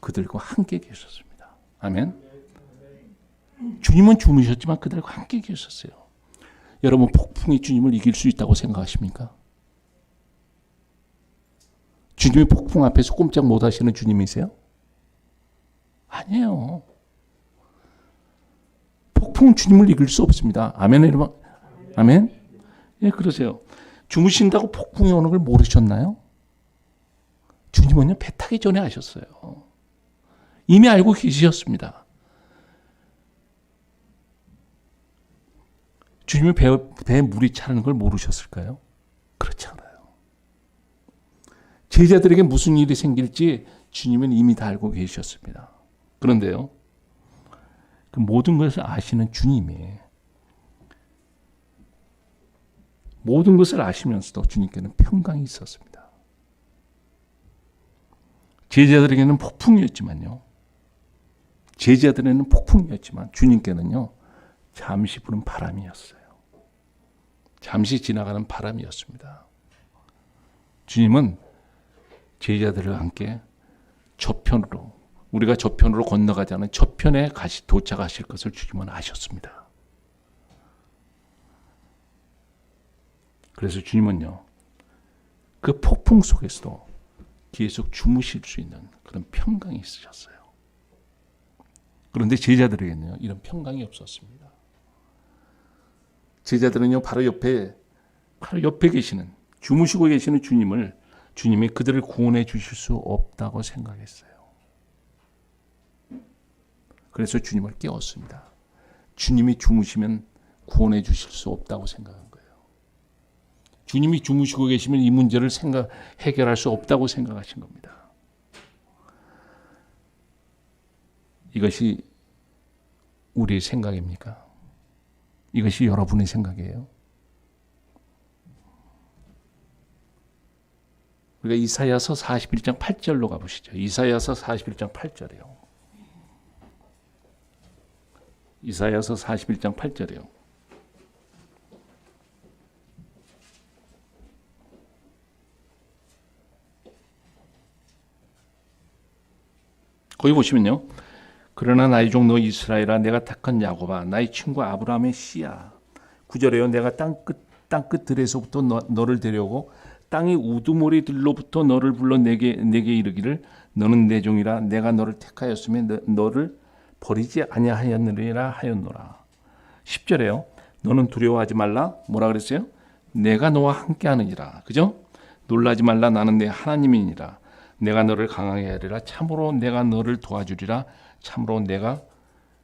그들과 함께 계셨습니다. 아멘. 주님은 주무셨지만 그들과 함께 계셨어요. 여러분, 폭풍이 주님을 이길 수 있다고 생각하십니까? 주님이 폭풍 앞에서 꼼짝 못 하시는 주님이세요? 아니에요. 폭풍은 주님을 이길 수 없습니다. 아멘, 여러분. 아멘. 예, 그러세요. 주무신다고 폭풍이 오는 걸 모르셨나요? 주님은요, 배 타기 전에 아셨어요. 이미 알고 계셨습니다. 주님이 배에 물이 차는 걸 모르셨을까요? 그렇지 않아요. 제자들에게 무슨 일이 생길지 주님은 이미 다 알고 계셨습니다. 그런데요, 그 모든 것을 아시는 주님이 모든 것을 아시면서도 주님께는 평강이 있었습니다. 제자들에게는 폭풍이었지만요. 제자들에게는 폭풍이었지만 주님께는요. 잠시 부는 바람이었어요. 잠시 지나가는 바람이었습니다. 주님은 제자들과 함께 저편으로, 우리가 저편으로 건너가지 않은 저편에 도착하실 것을 주님은 아셨습니다. 그래서 주님은요, 그 폭풍 속에서도 계속 주무실 수 있는 그런 평강이 있으셨어요. 그런데 제자들에게는요, 이런 평강이 없었습니다. 제자들은요, 바로 옆에 계시는, 주무시고 계시는 주님이 그들을 구원해 주실 수 없다고 생각했어요. 그래서 주님을 깨웠습니다. 주님이 주무시면 구원해 주실 수 없다고 생각한 거예요. 주님이 주무시고 계시면 이 문제를 해결할 수 없다고 생각하신 겁니다. 이것이 우리의 생각입니까? 이것이 여러분의 생각이에요. 우리가 이사야서 41장 8절로 가보시죠. 이사야서 41장 8절이요. 이사야서 41장 8절이요. 거기 보시면요. 그러나 나의 종 너 이스라엘아, 내가 택한 야곱아, 나의 친구 아브라함의 씨야. 9절에요. 내가 땅끝 들에서부터 너를 데려오고 땅의 우두머리들로부터 너를 불러 내게 이르기를 너는 내 종이라 내가 너를 택하였으면 너를 버리지 아니하였느니라 하였노라. 10절에요. 너는 두려워하지 말라. 뭐라 그랬어요? 내가 너와 함께하느니라. 그죠? 놀라지 말라. 나는 내 하나님이니라. 내가 너를 강하게 하리라. 참으로 내가 너를 도와주리라. 참으로 내가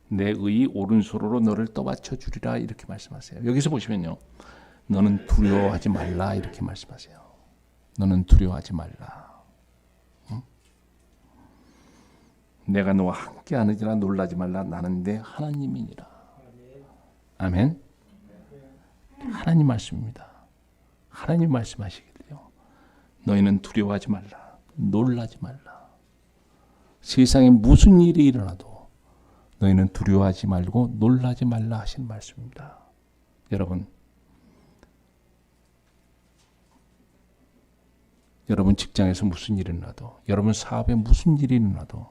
내 의 오른손으로 너를 떠받쳐 주리라. 이렇게 말씀하세요. 여기서 보시면요. 너는 두려워하지 말라. 이렇게 말씀하세요. 너는 두려워하지 말라. 응? 내가 너와 함께 하느니라. 놀라지 말라. 나는 내 하나님이니라. 아멘. 하나님 말씀입니다. 하나님 말씀하시기를요. 너희는 두려워하지 말라. 놀라지 말라. 세상에 무슨 일이 일어나도 너희는 두려워하지 말고 놀라지 말라 하신 말씀입니다. 여러분 직장에서 무슨 일이 일어나도, 여러분 사업에 무슨 일이 일어나도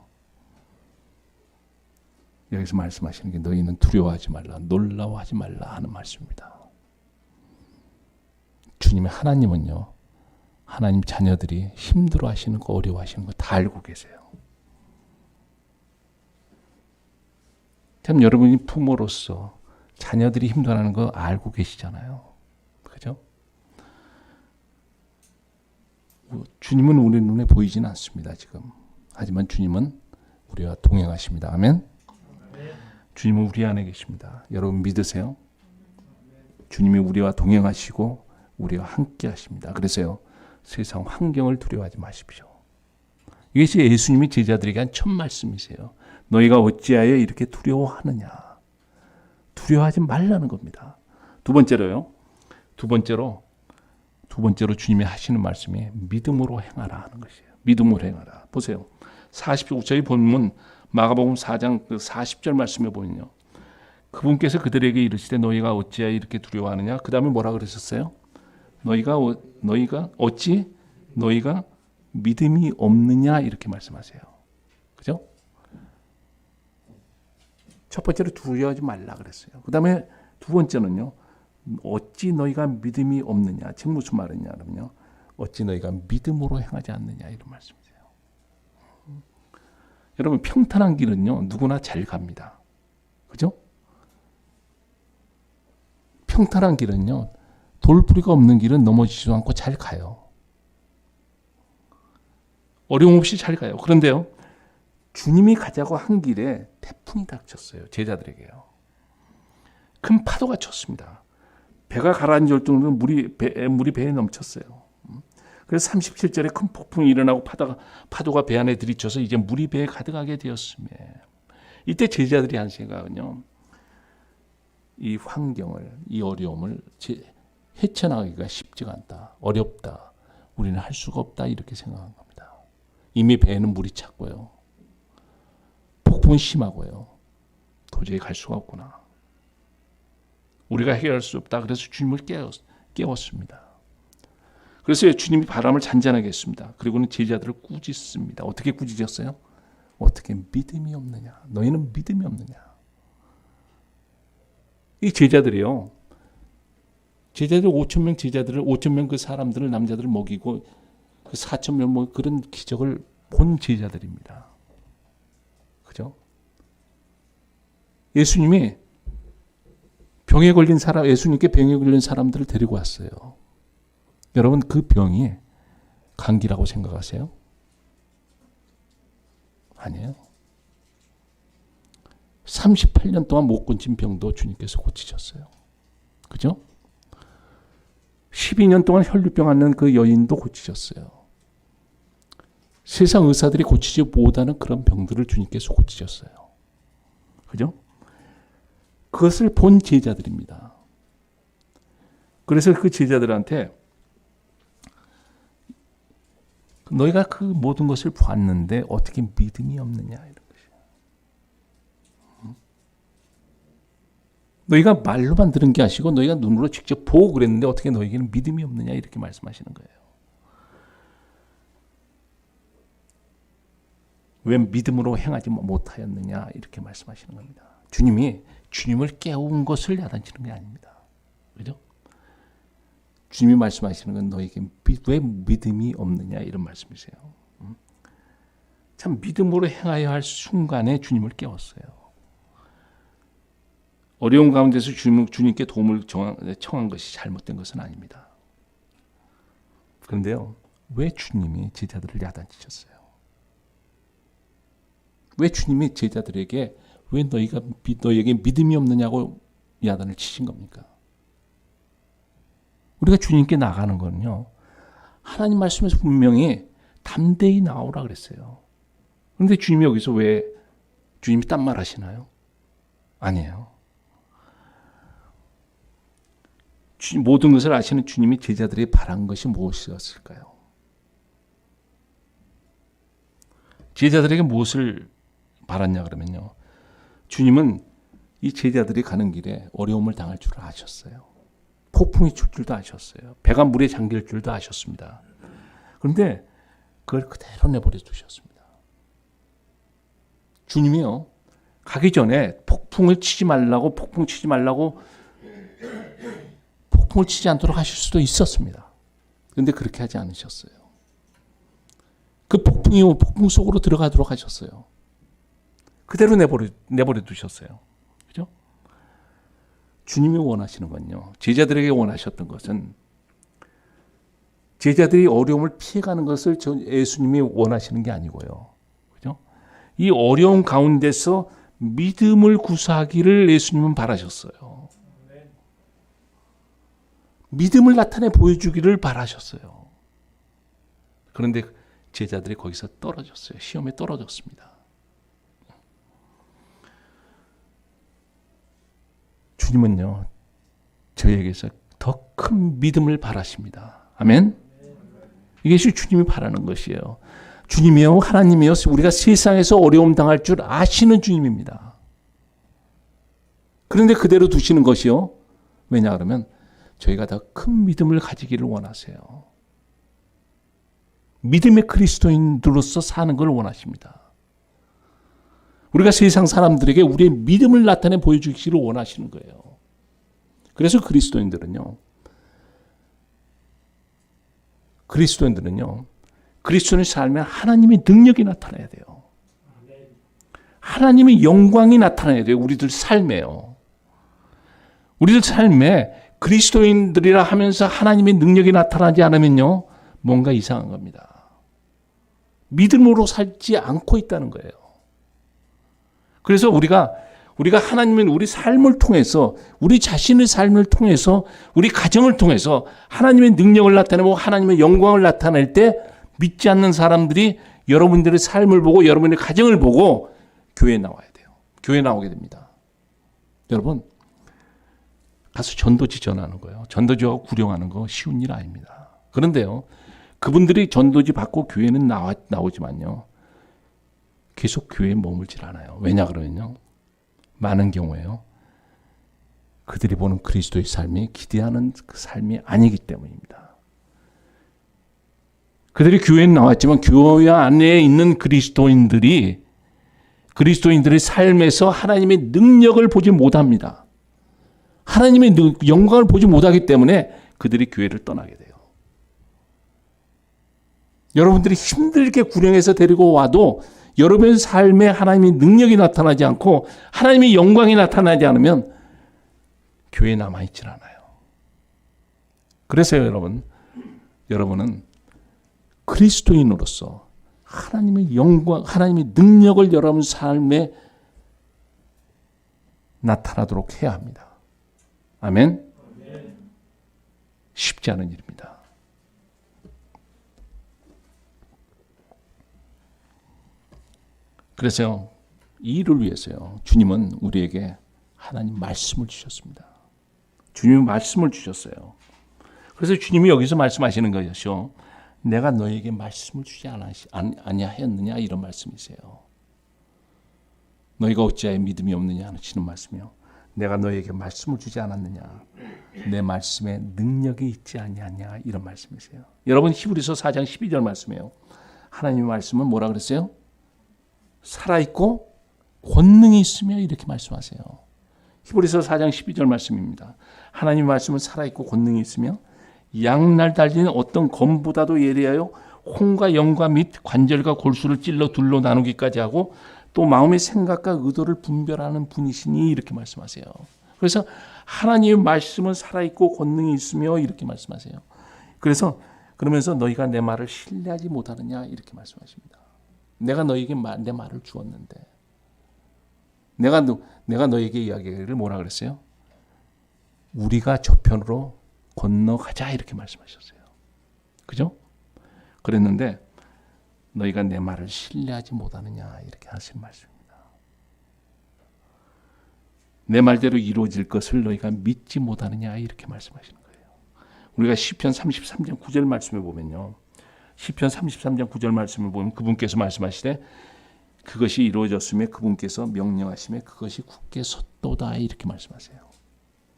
여기서 말씀하시는 게 너희는 두려워하지 말라, 놀라워하지 말라 하는 말씀입니다. 주님의 하나님은요, 하나님 자녀들이 힘들어하시는 거, 어려워하시는 거 다 알고 계세요. 참 여러분이 부모로서 자녀들이 힘들어하는 거 알고 계시잖아요. 그죠? 주님은 우리 눈에 보이지는 않습니다, 지금. 하지만 주님은 우리와 동행하십니다. 아멘? 주님은 우리 안에 계십니다. 여러분 믿으세요? 주님이 우리와 동행하시고 우리와 함께 하십니다. 그래서요, 세상 환경을 두려워하지 마십시오. 이것이 예수님이 제자들에게 한 첫 말씀이세요. 너희가 어찌하여 이렇게 두려워하느냐. 두려워하지 말라는 겁니다. 두 번째로 주님이 하시는 말씀이 믿음으로 행하라 하는 것이에요. 믿음으로 행하라. 보세요. 45절의 본문 마가복음 4장 40절 말씀에 보면요. 그분께서 그들에게 이르시되 너희가 어찌하여 이렇게 두려워하느냐. 그 다음에 뭐라 그러셨어요? 너희가 믿음이 없느냐 이렇게 말씀하세요. 그죠? 첫 번째로 두려워하지 말라 그랬어요. 그 다음에 두 번째는요. 어찌 너희가 믿음이 없느냐. 지금 무슨 말이냐 그러면요. 어찌 너희가 믿음으로 행하지 않느냐 이런 말씀이세요. 여러분 평탄한 길은요. 누구나 잘 갑니다. 그죠? 평탄한 길은요. 돌부리가 없는 길은 넘어지지도 않고 잘 가요. 어려움 없이 잘 가요. 그런데요. 주님이 가자고 한 길에 태풍이 닥쳤어요. 제자들에게요. 큰 파도가 쳤습니다. 배가 가라앉을 정도로 물이 배에 넘쳤어요. 그래서 37절에 큰 폭풍이 일어나고 파도가 배 안에 들이쳐서 이제 물이 배에 가득하게 되었습니다. 이때 제자들이 한 생각은요. 이 환경을, 이 어려움을 헤쳐나가기가 쉽지가 않다. 어렵다. 우리는 할 수가 없다. 이렇게 생각한 겁니다. 이미 배에는 물이 찼고요. 폭풍이 심하고요. 도저히 갈 수가 없구나. 우리가 해결할 수 없다. 그래서 주님을 깨웠습니다. 그래서 주님이 바람을 잔잔하게 했습니다. 그리고는 제자들을 꾸짖습니다. 어떻게 꾸짖었어요? 어떻게 믿음이 없느냐. 너희는 믿음이 없느냐. 이 제자들이요. 제자들 5,000명 제자들을 5,000명 그 사람들을 남자들을 먹이고 그 4,000명 뭐 그런 기적을 본 제자들입니다. 그죠? 예수님이 예수님께 병에 걸린 사람들을 데리고 왔어요. 여러분 그 병이 감기라고 생각하세요? 아니에요. 38년 동안 못 고친 병도 주님께서 고치셨어요. 그죠? 12년 동안 혈류병 앓는 그 여인도 고치셨어요. 세상 의사들이 고치지 못하는 그런 병들을 주님께서 고치셨어요. 그죠? 그것을 본 제자들입니다. 그래서 그 제자들한테 너희가 그 모든 것을 봤는데 어떻게 믿음이 없느냐 이런 것이에요. 너희가 말로만 들은 게 아니고 너희가 눈으로 직접 보고 그랬는데 어떻게 너희에게는 믿음이 없느냐 이렇게 말씀하시는 거예요. 왜 믿음으로 행하지 못하였느냐 이렇게 말씀하시는 겁니다. 주님을 깨운 것을 야단치는 게 아닙니다. 그죠? 주님이 말씀하시는 건 너에게 왜 믿음이 없느냐 이런 말씀이세요. 참 믿음으로 행하여 할 순간에 주님을 깨웠어요. 어려운 가운데서 주님께 도움을 청한 것이 잘못된 것은 아닙니다. 그런데요, 왜 주님이 제자들을 야단치셨어요? 왜 주님이 제자들에게 왜 너에게 믿음이 없느냐고 야단을 치신 겁니까? 우리가 주님께 나가는 거는요, 하나님 말씀에서 분명히 담대히 나오라 그랬어요. 그런데 주님이 여기서 왜 주님이 딴 말 하시나요? 아니에요. 모든 것을 아시는 주님이 제자들이 바란 것이 무엇이었을까요? 제자들에게 무엇을 바랐냐 그러면요, 주님은 이 제자들이 가는 길에 어려움을 당할 줄을 아셨어요. 폭풍이 칠 줄도 아셨어요. 배가 물에 잠길 줄도 아셨습니다. 그런데 그걸 그대로 내버려 두셨습니다. 주님이요, 가기 전에 폭풍을 치지 말라고 폭풍을 치지 않도록 하실 수도 있었습니다. 그런데 그렇게 하지 않으셨어요. 그 폭풍 속으로 들어가도록 하셨어요. 그대로 내버려 두셨어요. 그죠? 주님이 원하시는 건요, 제자들에게 원하셨던 것은 제자들이 어려움을 피해가는 것을 예수님이 원하시는 게 아니고요. 그죠? 이 어려운 가운데서 믿음을 구사하기를 예수님은 바라셨어요. 믿음을 나타내 보여주기를 바라셨어요. 그런데 제자들이 거기서 떨어졌어요. 시험에 떨어졌습니다. 주님은요, 저희에게서 더 큰 믿음을 바라십니다. 아멘? 이것이 주님이 바라는 것이에요. 주님이요, 하나님이요, 우리가 세상에서 어려움 당할 줄 아시는 주님입니다. 그런데 그대로 두시는 것이요, 왜냐 그러면 저희가 더 큰 믿음을 가지기를 원하세요. 믿음의 그리스도인으로서 사는 걸 원하십니다. 우리가 세상 사람들에게 우리의 믿음을 나타내 보여주기를 원하시는 거예요. 그래서 그리스도인들은요, 그리스도인의 삶에 하나님의 능력이 나타나야 돼요. 하나님의 영광이 나타나야 돼요. 우리들 삶에요. 우리들 삶에 그리스도인들이라 하면서 하나님의 능력이 나타나지 않으면요, 뭔가 이상한 겁니다. 믿음으로 살지 않고 있다는 거예요. 그래서 우리가 하나님은 우리 삶을 통해서, 우리 자신의 삶을 통해서, 우리 가정을 통해서 하나님의 능력을 나타내고 하나님의 영광을 나타낼 때 믿지 않는 사람들이 여러분들의 삶을 보고 여러분의 가정을 보고 교회에 나와야 돼요. 교회에 나오게 됩니다. 여러분, 가서 전도지 전하는 거예요. 전도지하고 구령하는 거 쉬운 일 아닙니다. 그런데요, 그분들이 전도지 받고 교회는 나오지만요, 계속 교회에 머물질 않아요. 왜냐 그러면요, 많은 경우에요, 그들이 보는 그리스도의 삶이 기대하는 그 삶이 아니기 때문입니다. 그들이 교회에 나왔지만 교회 안에 있는 그리스도인들의 삶에서 하나님의 능력을 보지 못합니다. 하나님의 영광을 보지 못하기 때문에 그들이 교회를 떠나게 돼요. 여러분들이 힘들게 구령해서 데리고 와도 여러분의 삶에 하나님의 능력이 나타나지 않고 하나님의 영광이 나타나지 않으면 교회에 남아있질 않아요. 그래서요, 여러분은 그리스도인으로서 하나님의 영광, 하나님의 능력을 여러분 삶에 나타나도록 해야 합니다. 아멘? 쉽지 않은 일입니다. 그래서 이 일을 위해서요, 주님은 우리에게 하나님 말씀을 주셨습니다. 주님이 말씀을 주셨어요. 그래서 주님이 여기서 말씀하시는 것이요, 내가 너에게 말씀을 주지 아니하였느냐, 이런 말씀이세요. 너희가 어찌하여 믿음이 없느냐 하시는 말씀이요, 내가 너에게 말씀을 주지 않았느냐, 내 말씀에 능력이 있지 아니하냐, 이런 말씀이세요. 여러분, 히브리서 4장 12절 말씀이에요. 하나님의 말씀은 뭐라 그랬어요? 살아있고 권능이 있으며, 이렇게 말씀하세요. 히브리서 4장 12절 말씀입니다. 하나님의 말씀은 살아있고 권능이 있으며 양날 달리는 어떤 검보다도 예리하여 혼과 영과 및 관절과 골수를 찔러 둘로 나누기까지 하고 또 마음의 생각과 의도를 분별하는 분이시니, 이렇게 말씀하세요. 그래서 하나님의 말씀은 살아있고 권능이 있으며, 이렇게 말씀하세요. 그러면서 너희가 내 말을 신뢰하지 못하느냐, 이렇게 말씀하십니다. 내가 너에게 내 말을 주었는데, 내가 너에게 이야기를 뭐라 그랬어요? 우리가 저편으로 건너가자, 이렇게 말씀하셨어요. 그죠? 그랬는데 너희가 내 말을 신뢰하지 못하느냐, 이렇게 하신 말씀입니다. 내 말대로 이루어질 것을 너희가 믿지 못하느냐, 이렇게 말씀하시는 거예요. 우리가 시편 33장 9절 말씀을 보면요, 시편 33장 9절 말씀을 보면 그분께서 말씀하시되 그것이 이루어졌으며 그분께서 명령하시며 그것이 굳게 섰도다, 이렇게 말씀하세요.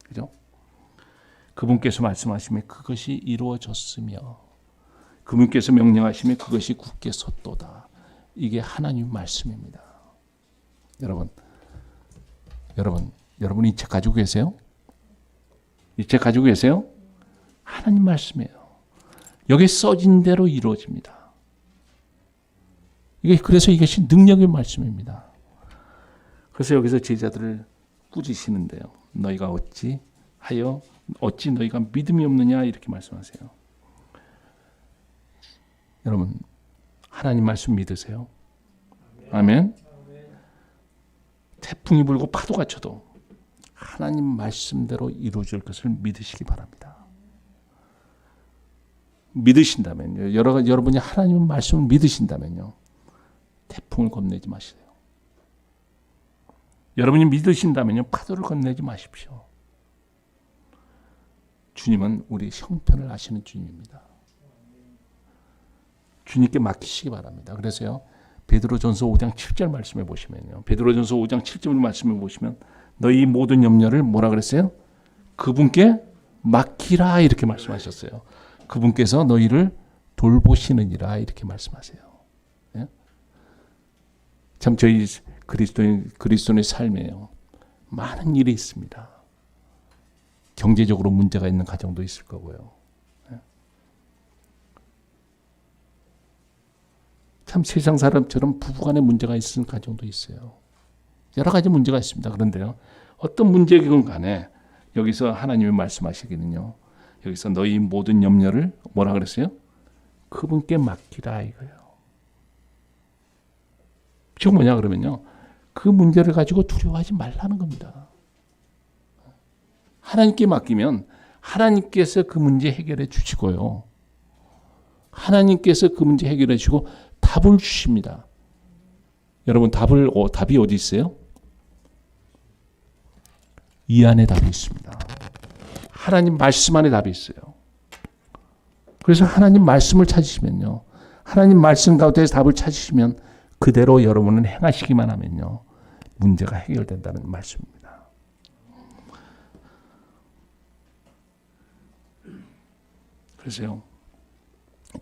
그죠? 그분께서 말씀하시며 그것이 이루어졌으며 그분께서 명령하시며 그것이 굳게 섰도다. 이게 하나님 말씀입니다. 여러분 이 책 가지고 계세요? 이 책 가지고 계세요? 하나님 말씀이에요. 여기 써진 대로 이루어집니다. 그래서 이것이 능력의 말씀입니다. 그래서 여기서 제자들을 꾸짖으시는데요, 너희가 어찌 너희가 믿음이 없느냐, 이렇게 말씀하세요. 여러분, 하나님 말씀 믿으세요? 아멘. 태풍이 불고 파도가 쳐도 하나님 말씀대로 이루어질 것을 믿으시기 바랍니다. 믿으신다면요, 여러분이 하나님의 말씀을 믿으신다면요, 태풍을 겁내지 마세요. 여러분이 믿으신다면요, 파도를 겁내지 마십시오. 주님은 우리 형편을 아시는 주님입니다. 주님께 맡기시기 바랍니다. 그래서요, 베드로전서 5장 7절 말씀해 보시면요, 베드로전서 5장 7절 말씀해 보시면 너희 모든 염려를 뭐라 그랬어요? 그분께 맡기라, 이렇게 말씀하셨어요. 그분께서 너희를 돌보시느니라, 이렇게 말씀하세요. 예? 참 저희 그리스도인의 삶에요, 많은 일이 있습니다. 경제적으로 문제가 있는 가정도 있을 거고요. 참 세상 사람처럼 부부간에 문제가 있는 가정도 있어요. 여러 가지 문제가 있습니다. 그런데요, 어떤 문제이건 간에 여기서 하나님이 말씀하시기는요, 여기서 너희 모든 염려를 뭐라 그랬어요? 그분께 맡기라, 이거예요. 즉 뭐냐 그러면요, 그 문제를 가지고 두려워하지 말라는 겁니다. 하나님께 맡기면 하나님께서 그 문제 해결해 주시고요, 하나님께서 그 문제 해결해 주시고 답을 주십니다. 여러분, 답이 어디 있어요? 이 안에 답이 있습니다. 하나님 말씀 안에 답이 있어요. 그래서 하나님 말씀을 찾으시면요. 하나님 말씀 가운데서 답을 찾으시면 그대로 여러분은 행하시기만 하면요. 문제가 해결된다는 말씀입니다. 그래서요.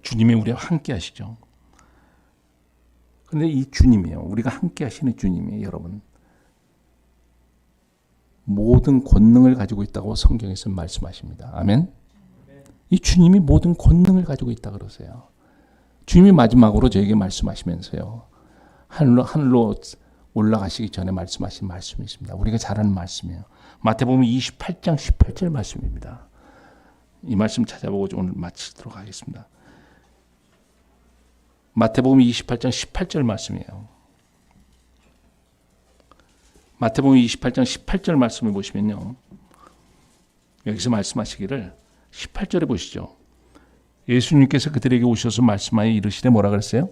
주님이 우리와 함께 하시죠. 그런데 이 주님이요. 우리가 함께 하시는 주님이 여러분 모든 권능을 가지고 있다고 성경에서 말씀하십니다. 아멘. 이 주님이 모든 권능을 가지고 있다 그러세요. 주님이 마지막으로 저에게 말씀하시면서요. 하늘로 올라가시기 전에 말씀하신 말씀이 있습니다. 우리가 잘 아는 말씀이에요. 마태복음 28장 18절 말씀입니다. 이 말씀 찾아보고 오늘 마치도록 하겠습니다. 마태복음 28장 18절 말씀이에요. 마태복음 28장 18절 말씀을 보시면요. 여기서 말씀하시기를 18절에 보시죠. 예수님께서 그들에게 오셔서 말씀하여 이르시되 뭐라 그랬어요?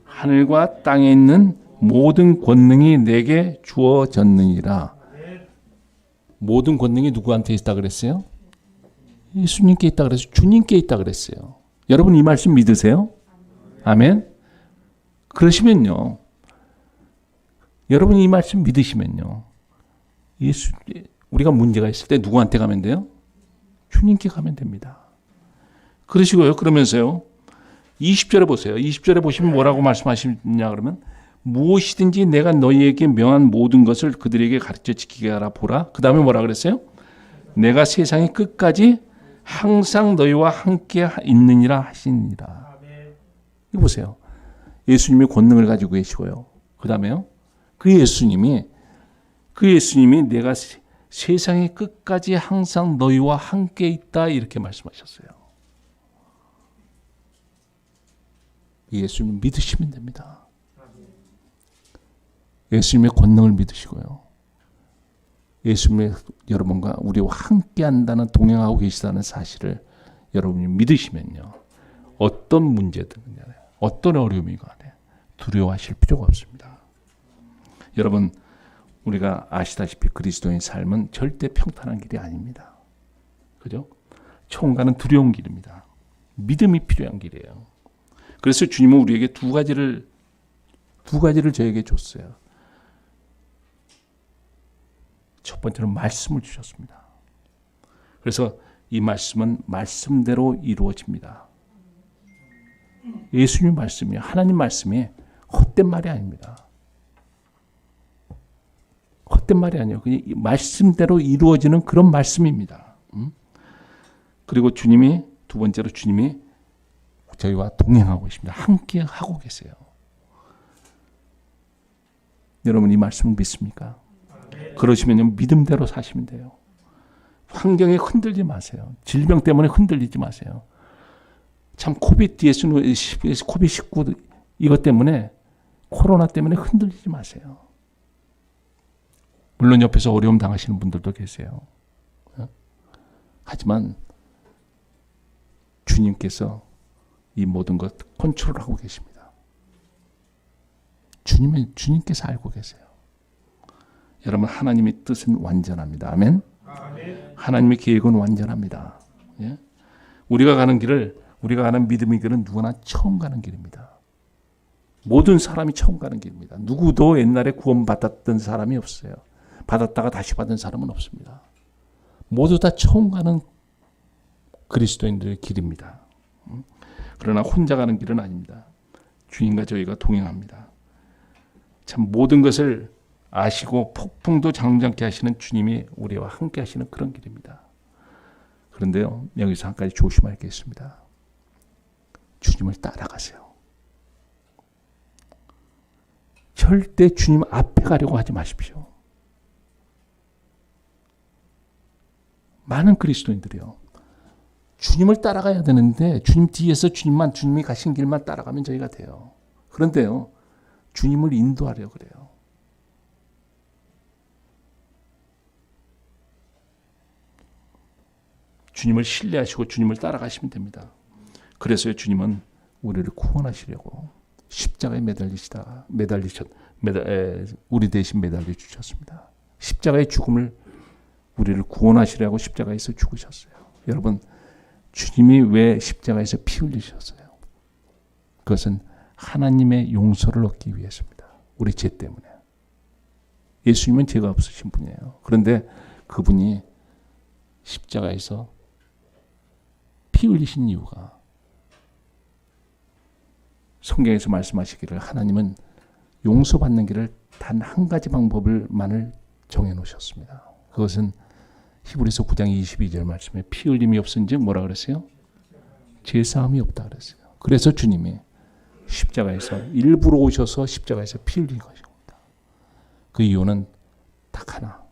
하늘과 땅에 있는 모든 권능이 내게 주어졌느니라. 모든 권능이 누구한테 있다 그랬어요? 예수님께 있다 그랬어요. 주님께 있다 그랬어요. 여러분 이 말씀 믿으세요? 아멘. 그러시면요. 여러분 이 말씀 믿으시면요. 우리가 문제가 있을 때 누구한테 가면 돼요? 주님께 가면 됩니다. 그러시고요. 그러면서요. 20절에 보세요. 20절에 보시면 뭐라고 말씀하시냐 그러면 무엇이든지 내가 너희에게 명한 모든 것을 그들에게 가르쳐 지키게 하라 보라. 그 다음에 뭐라 그랬어요? 내가 세상의 끝까지 항상 너희와 함께 있느니라 하시니라. 이거 보세요. 예수님이 권능을 가지고 계시고요. 그 다음에요. 그 예수님이 내가 세상의 끝까지 항상 너희와 함께 있다 이렇게 말씀하셨어요. 예수님 믿으시면 됩니다. 예수님의 권능을 믿으시고요. 예수님의 여러분과 우리와 함께 한다는 동행하고 계시다는 사실을 여러분이 믿으시면요. 어떤 문제든 어떤 어려움이 간에 두려워하실 필요가 없습니다. 여러분 우리가 아시다시피 그리스도인 삶은 절대 평탄한 길이 아닙니다. 그죠? 총가는 두려운 길입니다. 믿음이 필요한 길이에요. 그래서 주님은 우리에게 두 가지를 저에게 줬어요. 첫 번째는 말씀을 주셨습니다. 그래서 이 말씀은 말씀대로 이루어집니다. 예수님 말씀이 하나님 말씀이 헛된 말이 아닙니다. 헛된 말이 아니에요. 그냥 말씀대로 이루어지는 그런 말씀입니다. 그리고 두 번째로 주님이 저희와 동행하고 계십니다. 함께 하고 계세요. 여러분 이 말씀을 믿습니까? 그러시면 믿음대로 사시면 돼요. 환경에 흔들리지 마세요. 질병 때문에 흔들리지 마세요. 참 코비드-19 이것 때문에 코로나 때문에 흔들리지 마세요. 물론 옆에서 어려움 당하시는 분들도 계세요. 하지만 주님께서 이 모든 것 컨트롤하고 계십니다. 주님께서 알고 계세요. 여러분 하나님의 뜻은 완전합니다. 아멘. 하나님의 계획은 완전합니다. 예? 우리가 가는 믿음의 길은 누구나 처음 가는 길입니다. 모든 사람이 처음 가는 길입니다. 누구도 옛날에 구원받았던 사람이 없어요. 받았다가 다시 받은 사람은 없습니다. 모두 다 처음 가는 그리스도인들의 길입니다. 그러나 혼자 가는 길은 아닙니다. 주님과 저희가 동행합니다. 참 모든 것을 아시고 폭풍도 장장케 하시는 주님이 우리와 함께 하시는 그런 길입니다. 그런데요, 여기서 한 가지 조심할 게 있습니다. 주님을 따라가세요. 절대 주님 앞에 가려고 하지 마십시오. 많은 그리스도인들이요. 주님을 따라가야 되는데 주님 뒤에서 주님이 가신 길만 따라가면 저희가 돼요. 그런데요. 주님을 인도하려고 그래요. 주님을 신뢰하시고 주님을 따라가시면 됩니다. 그래서 주님은 우리를 구원하시려고 십자가에 우리 대신 매달려 주셨습니다. 십자가의 죽음을 우리를 구원하시려고 십자가에서 죽으셨어요. 여러분, 주님이 왜 십자가에서 피 흘리셨어요? 그것은 하나님의 용서를 얻기 위해서입니다. 우리 죄 때문에. 예수님은 죄가 없으신 분이에요. 그런데 그분이 십자가에서 피 흘리신 이유가 성경에서 말씀하시기를 하나님은 용서받는 길을 단 한 가지 방법을만을 정해놓으셨습니다. 그것은 히브리서 9장 22절 말씀에 피 흘림이 없은즉 뭐라 그랬어요? 죄사함이 없다 그랬어요. 그래서 주님이 십자가에서 일부러 오셔서 십자가에서 피 흘린 것입니다. 그 이유는 딱 하나.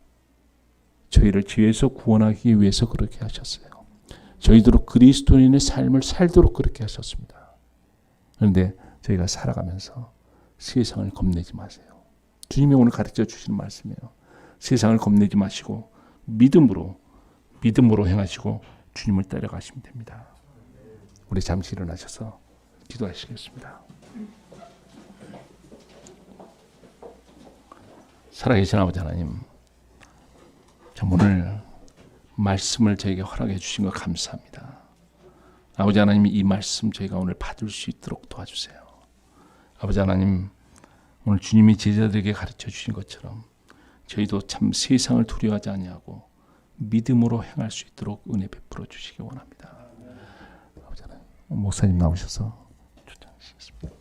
저희를 죄에서 구원하기 위해서 그렇게 하셨어요. 저희도 그리스도인의 삶을 살도록 그렇게 하셨습니다. 그런데 저희가 살아가면서 세상을 겁내지 마세요. 주님이 오늘 가르쳐 주시는 말씀이에요. 세상을 겁내지 마시고 믿음으로 행하시고 주님을 따라가시면 됩니다. 우리 잠시 일어나셔서 기도하시겠습니다. 살아계신 아버지 하나님, 참 오늘 말씀을 저에게 허락해 주신 것 감사합니다. 아버지 하나님, 이 말씀 저희가 오늘 받을 수 있도록 도와주세요. 아버지 하나님, 오늘 주님이 제자들에게 가르쳐 주신 것처럼 저희도 참 세상을 두려워하지 아니하고 믿음으로 행할 수 있도록 은혜 베풀어 주시기 원합니다. 아버지 하나님, 목사님 나오셔서 주장하시겠습니다.